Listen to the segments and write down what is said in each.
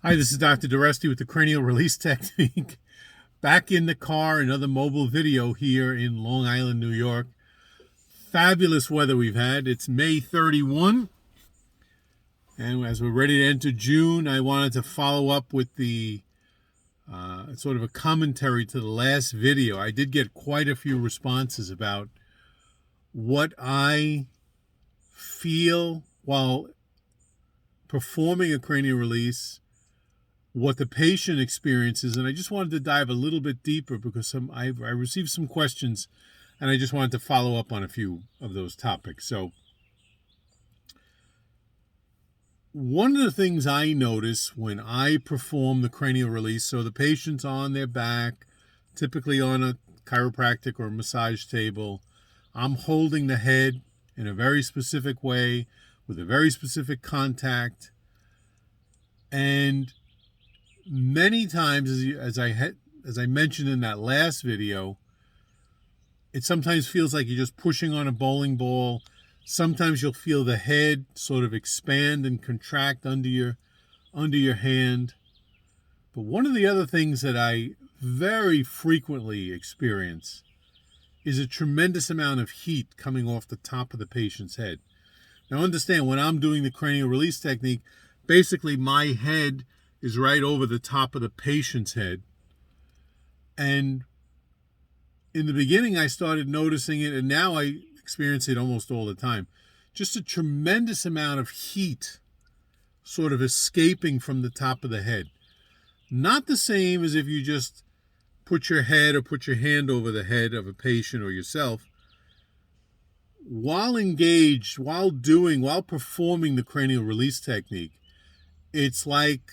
Hi, this is Dr. Doreste with the Cranial Release Technique. Back in the car, another mobile video here in Long Island, New York. Fabulous weather we've had. It's May 31. And as we're ready to enter June, I wanted to follow up with the sort of a commentary to the last video. I did get quite a few responses about what I feel while performing a cranial release, what the patient experiences, and I just wanted to dive a little bit deeper because I received some questions and I just wanted to follow up on a few of those topics. So one of the things I notice when I perform the cranial release, so the patient's on their back, typically on a chiropractic or massage table, I'm holding the head in a very specific way with a very specific contact, and many times, as I mentioned in that last video, it sometimes feels like you're just pushing on a bowling ball. Sometimes you'll feel the head sort of expand and contract under your hand. But one of the other things that I very frequently experience is a tremendous amount of heat coming off the top of the patient's head. Now understand, when I'm doing the cranial release technique, basically my head is right over the top of the patient's head. And in the beginning, I started noticing it, and now I experience it almost all the time. Just a tremendous amount of heat sort of escaping from the top of the head. Not the same as if you just put your head or put your hand over the head of a patient or yourself. While engaged, while performing the cranial release technique, it's like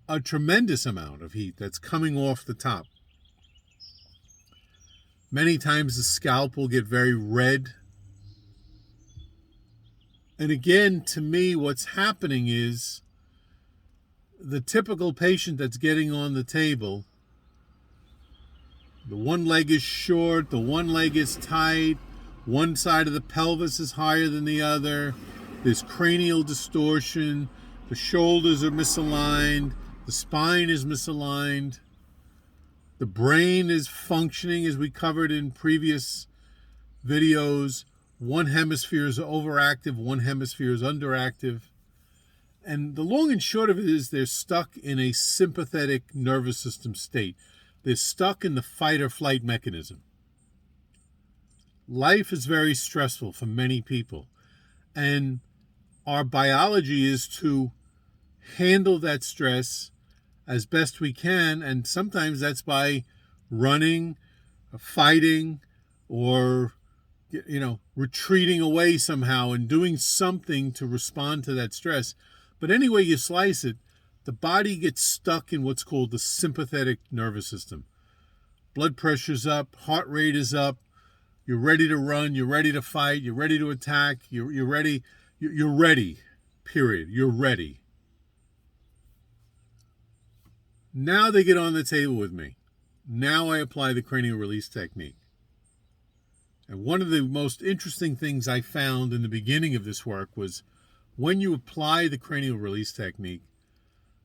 a tremendous amount of heat that's coming off the top. Many times the scalp will get very red. And again, to me, what's happening is the typical patient that's getting on the table, the one leg is short, the one leg is tight, one side of the pelvis is higher than the other, there's cranial distortion, the shoulders are misaligned, the spine is misaligned, the brain is functioning, as we covered in previous videos. One hemisphere is overactive, one hemisphere is underactive. And the long and short of it is they're stuck in a sympathetic nervous system state. They're stuck in the fight or flight mechanism. Life is very stressful for many people. And our biology is to handle that stress as best we can, and sometimes that's by running, fighting, or retreating away somehow and doing something to respond to that stress. But any way you slice it, the body gets stuck in what's called the sympathetic nervous system. Blood pressure's up, heart rate is up, you're ready to run, you're ready to fight, you're ready to attack, you're ready, period, you're ready. Now they get on the table with me. Now I apply the cranial release technique. And one of the most interesting things I found in the beginning of this work was when you apply the cranial release technique,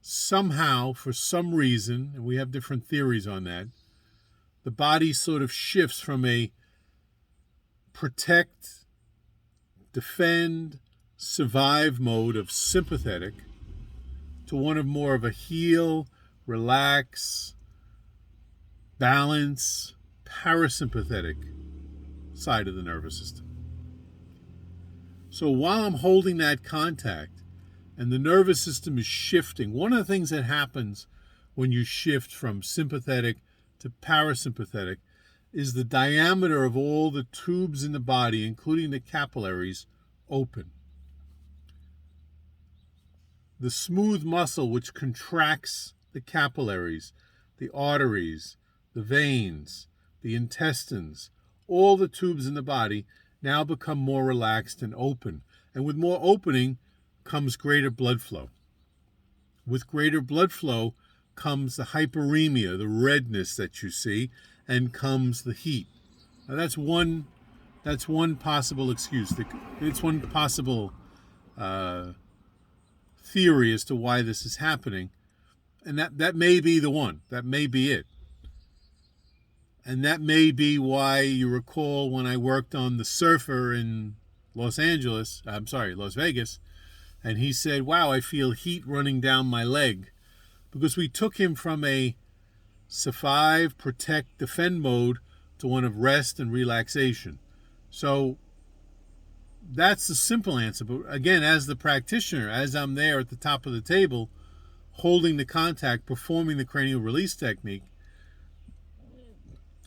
somehow, for some reason, and we have different theories on that, the body sort of shifts from a protect, defend, survive mode of sympathetic to one of more of a heal, relax, balance, parasympathetic side of the nervous system. So while I'm holding that contact and the nervous system is shifting, one of the things that happens when you shift from sympathetic to parasympathetic is the diameter of all the tubes in the body, including the capillaries, open. The smooth muscle which contracts the capillaries, the arteries, the veins, the intestines, all the tubes in the body now become more relaxed and open. And with more opening comes greater blood flow. With greater blood flow comes the hyperemia, the redness that you see, and comes the heat. Now that's one possible excuse. It's one possible theory as to why this is happening. And that may be the one. That may be it. And that may be why you recall when I worked on the surfer in Las Vegas, and he said, wow, I feel heat running down my leg. Because we took him from a survive, protect, defend mode to one of rest and relaxation. So that's the simple answer. But again, as the practitioner, as I'm there at the top of the table, holding the contact, performing the cranial release technique,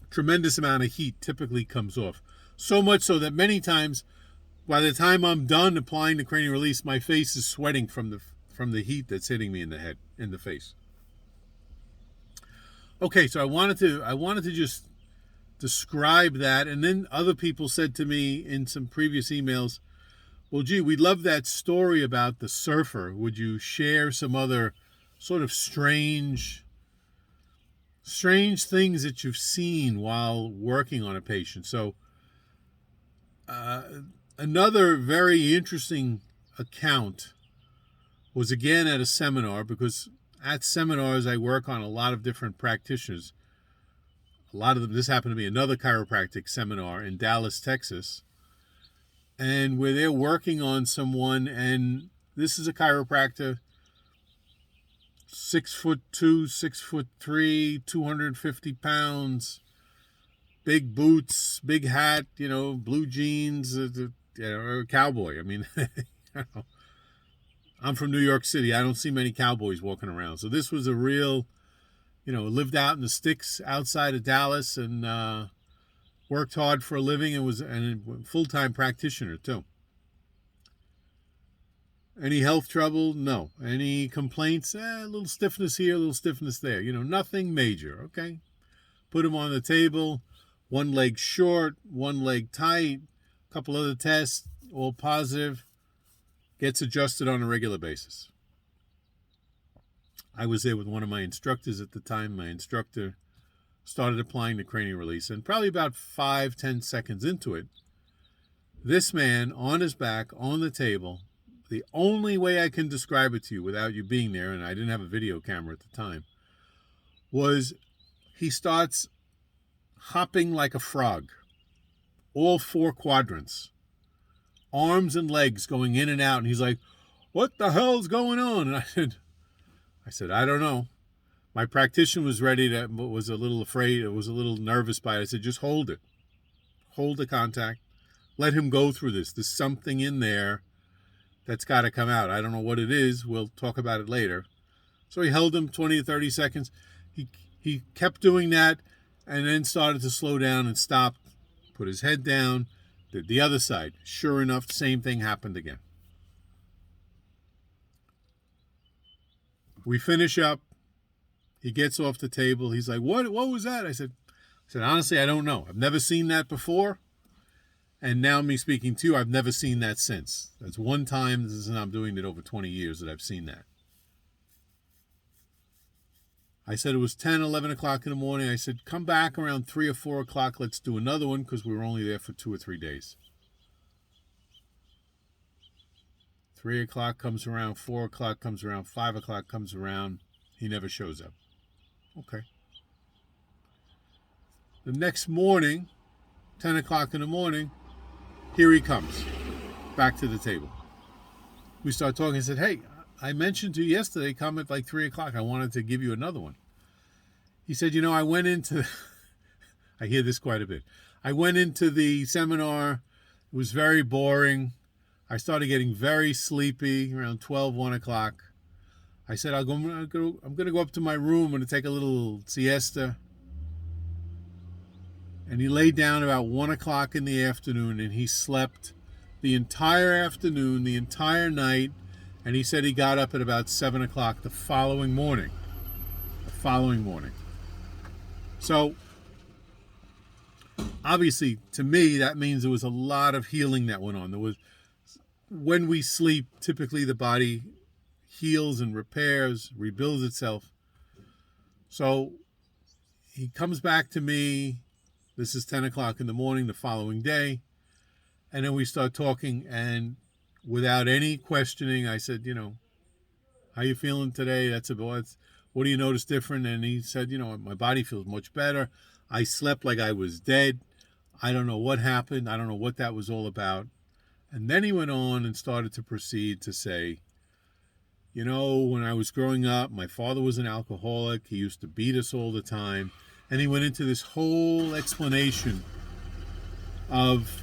tremendous amount of heat typically comes off. So much so that many times, by the time I'm done applying the cranial release, my face is sweating from the heat that's hitting me in the face. Okay, so I wanted to just describe that, and then other people said to me in some previous emails, well, gee, we love that story about the surfer. Would you share some other sort of strange things that you've seen while working on a patient? So another very interesting account was again at a seminar, because at seminars I work on a lot of different practitioners. A lot of them, this happened to be another chiropractic seminar in Dallas, Texas, and where they're working on someone, and this is a chiropractor, 6'2", 6'3", 250 pounds, big boots, big hat, blue jeans, a cowboy. I mean, I'm from New York City. I don't see many cowboys walking around. So this was a real, lived out in the sticks outside of Dallas, and worked hard for a living, and was a full-time practitioner too. Any health trouble? No. Any complaints? A little stiffness here, a little stiffness there. Nothing major, okay? Put him on the table, one leg short, one leg tight, a couple other tests, all positive, gets adjusted on a regular basis. I was there with one of my instructors at the time. My instructor started applying the cranial release, and probably about 5-10 seconds into it, this man on his back on the table, the only way I can describe it to you without you being there, and I didn't have a video camera at the time, was he starts hopping like a frog, all 4 quadrants, arms and legs going in and out, and he's like, what the hell's going on? And I said, I don't know. My practitioner was was a little afraid, was a little nervous by it. I said, just hold it. Hold the contact. Let him go through this. There's something in there that's got to come out. I don't know what it is. We'll talk about it later. So he held him 20 to 30 seconds. He kept doing that, and then started to slow down and stopped, put his head down, did the other side. Sure enough, the same thing happened again. We finish up. He gets off the table. He's like, what was that? I said, honestly, I don't know. I've never seen that before. And now me speaking to you, I've never seen that since. That's one time, I'm doing it over 20 years that I've seen that. I said it was 10, 11 o'clock in the morning. I said, come back around 3 or 4 o'clock. Let's do another one, because we were only there for 2 or 3 days. 3 o'clock comes around, 4 o'clock comes around, 5 o'clock comes around. He never shows up. Okay. The next morning, 10 o'clock in the morning, here he comes, back to the table. We start talking. I said, hey, I mentioned to you yesterday, come at like 3 o'clock. I wanted to give you another one. He said, I went into, I hear this quite a bit. I went into the seminar. It was very boring. I started getting very sleepy around 12, 1 o'clock. I said, I'm going to go up to my room and take a little siesta. And he laid down about 1 o'clock in the afternoon, and he slept the entire afternoon, the entire night. And he said he got up at about 7 o'clock the following morning. So, obviously, to me, that means there was a lot of healing that went on. When we sleep, typically the body heals and repairs, rebuilds itself. So he comes back to me. This is 10 o'clock in the morning the following day. And then we start talking, and without any questioning, I said, how you feeling today? That's about, what do you notice different? And he said, my body feels much better. I slept like I was dead. I don't know what happened. I don't know what that was all about. And then he went on and started to proceed to say, when I was growing up, my father was an alcoholic. He used to beat us all the time. And he went into this whole explanation of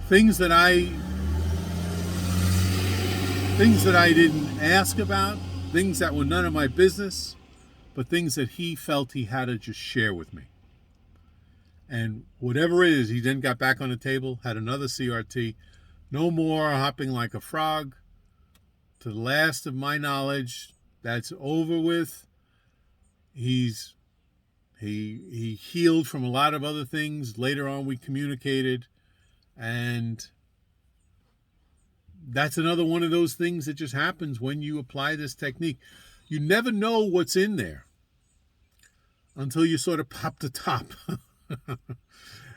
things that I didn't ask about, things that were none of my business, but things that he felt he had to just share with me. And whatever it is, he then got back on the table, had another CRT. No more hopping like a frog. To the last of my knowledge, that's over with. He healed from a lot of other things. Later on, we communicated. And that's another one of those things that just happens when you apply this technique. You never know what's in there until you sort of pop the top.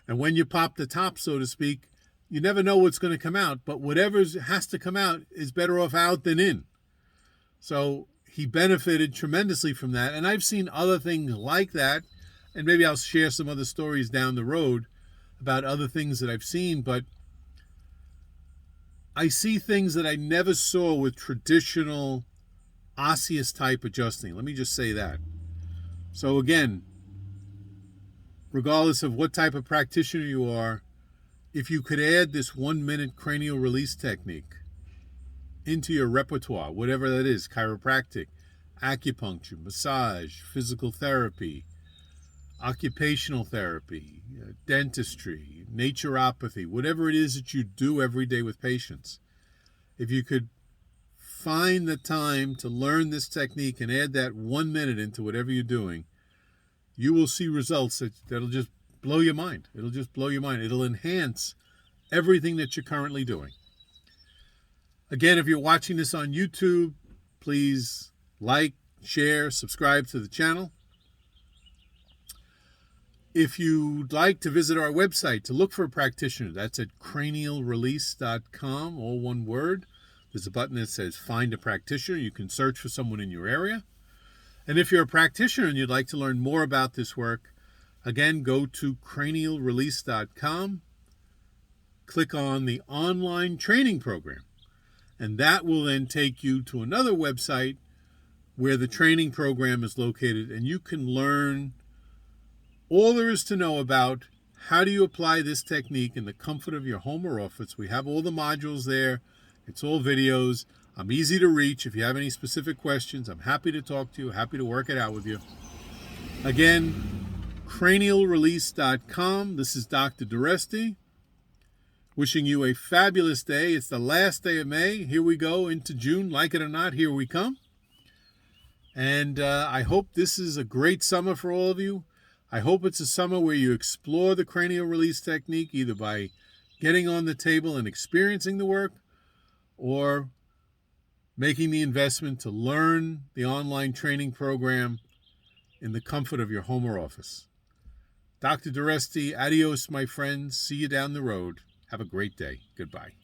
And when you pop the top, so to speak, you never know what's going to come out. But whatever has to come out is better off out than in. So he benefited tremendously from that. And I've seen other things like that. And maybe I'll share some other stories down the road about other things that I've seen. But I see things that I never saw with traditional osseous type adjusting. Let me just say that. So again, regardless of what type of practitioner you are, if you could add this 1-minute cranial release technique into your repertoire, whatever that is, chiropractic, acupuncture, massage, physical therapy, occupational therapy, dentistry, naturopathy, whatever it is that you do every day with patients, if you could find the time to learn this technique and add that 1 minute into whatever you're doing, you will see results that'll just blow your mind. It'll just blow your mind. It'll enhance everything that you're currently doing. Again, if you're watching this on YouTube, please like, share, subscribe to the channel. If you'd like to visit our website to look for a practitioner, that's at cranialrelease.com, all one word. There's a button that says Find a Practitioner. You can search for someone in your area. And if you're a practitioner and you'd like to learn more about this work, again, go to cranialrelease.com, click on the online training program, and that will then take you to another website where the training program is located, and you can learn all there is to know about how do you apply this technique in the comfort of your home or office. We have all the modules there. It's all videos. I'm easy to reach. If you have any specific questions, I'm happy to talk to you, happy to work it out with you. Again, cranialrelease.com. This is Dr. Doreste, wishing you a fabulous day. It's the last day of May. Here we go into June. Like it or not, here we come. And I hope this is a great summer for all of you. I hope it's a summer where you explore the cranial release technique, either by getting on the table and experiencing the work, or making the investment to learn the online training program in the comfort of your home or office. Dr. Doreste, adios, my friends. See you down the road. Have a great day. Goodbye.